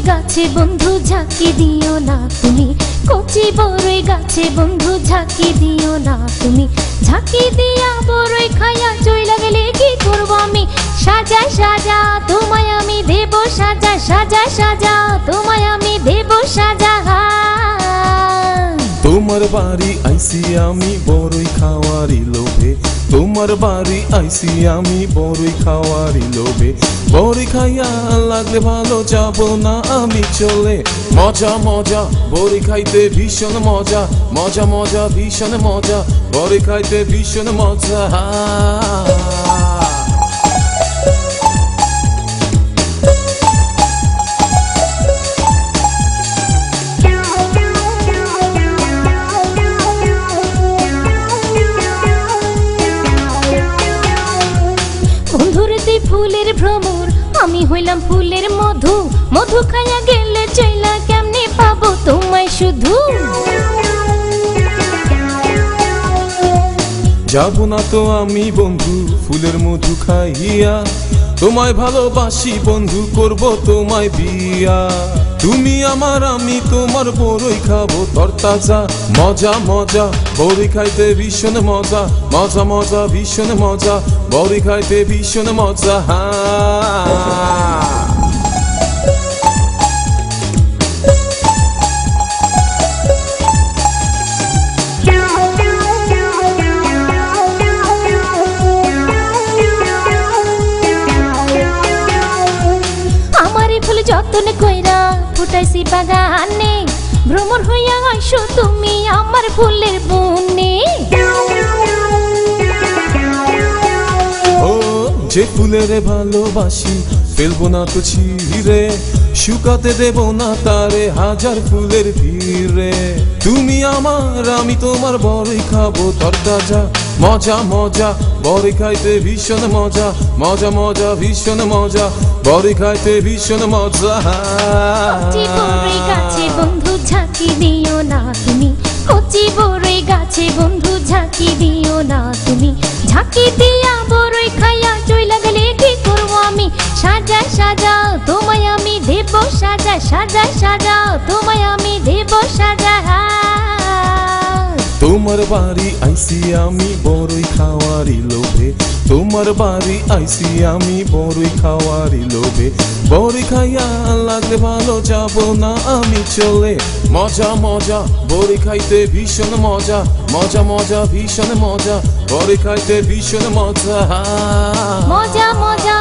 গাছে বন্ধু ঝাঁকি দিও না তুমি, কচি বড়ই গাছে বন্ধু ঝাঁকি দিও না তুমি। ঝাঁকি দিয়া বড়ই খাইয়া চইলা গেলে কি করব আমি? সাজা সাজা তোমায় আমি দেব সাজা, সাজা সাজা তোমায় আমি দেব সাজা। তোমার বাড়ি আইসি আমি বড়ই খাওয়ারি লোভে, তোমার বাড়ি আইসি আমি বড়ই খাওয়ারি লোভে। বড়ই খাইয়া লাগলে ভালো যাব না আমি চলে। মজা মজা বড়ি খাইতে ভীষণ মজা, মজা মজা ভীষণ মজা, বড়ি খাইতে ভীষণ মজা। ফুলের ভ্রমর আমি হইলাম ফুলের মধু, মধু খাইয়া গেলে চইলা কেমনে পাবো তোমায় শুধু? যাব না তো আমি বন্ধু ফুলের মধু খাইয়া, তোমায় ভালোবাসি বন্ধু করব তোমায় বিয়া। তুমি আমার আমি তোমার বড়ই খাবো তরতাজা, মজা মজা বড়ি খাইতে ভীষণ মজা, মজা মজা ভীষণ মজা, বড়ি খাইতে ভীষণ মজা। যতন কইরা ফুটাইছি বাগানে, ভ্রমর হইয়া আইসো তুমি আমার ফুলের বনে। ও যে ফুলের ভালোবাসি ফেলবো না তো ছিঁড়ে, শুকাতে দেব না তারে হাজার ফুলের ভিড়ে। তুমি আমার আমি তোমার বড়ই খাবো তরতাজা, মজা মজা বড়ি খাইতে ভীষণ মজা, মজা মজা ভীষণ মজা, বড়ি খাইতে ভীষণ মজা। কচি বড়ই গাছে বন্ধু ঝাঁকি দিও না তুমি, কচি বড়ই গাছে বন্ধু ঝাঁকি দিও না তুমি। ঝাঁকি দিয়া বড়ই খাইয়া চইলা গেলে কি করব আমি? সাজা সাজা তোমায় আমি দেব সাজা, সাজা সাজা তোমায় আমি দেব সাজা। তোমার বাড়ি আইসি আমি বড়ই খাওয়ারি লোভে, তোমার বাড়ি আইসি আমি বড়ই খাওয়ারি লোভে। বড়ি খাইয়া লাগলে ভালো যাব না আমি চলে। মজা মজা বড়ি খাইতে ভীষণ মজা, মজা মজা ভীষণ মজা, বড়ি খাইতে ভীষণ মজা। মজা মজা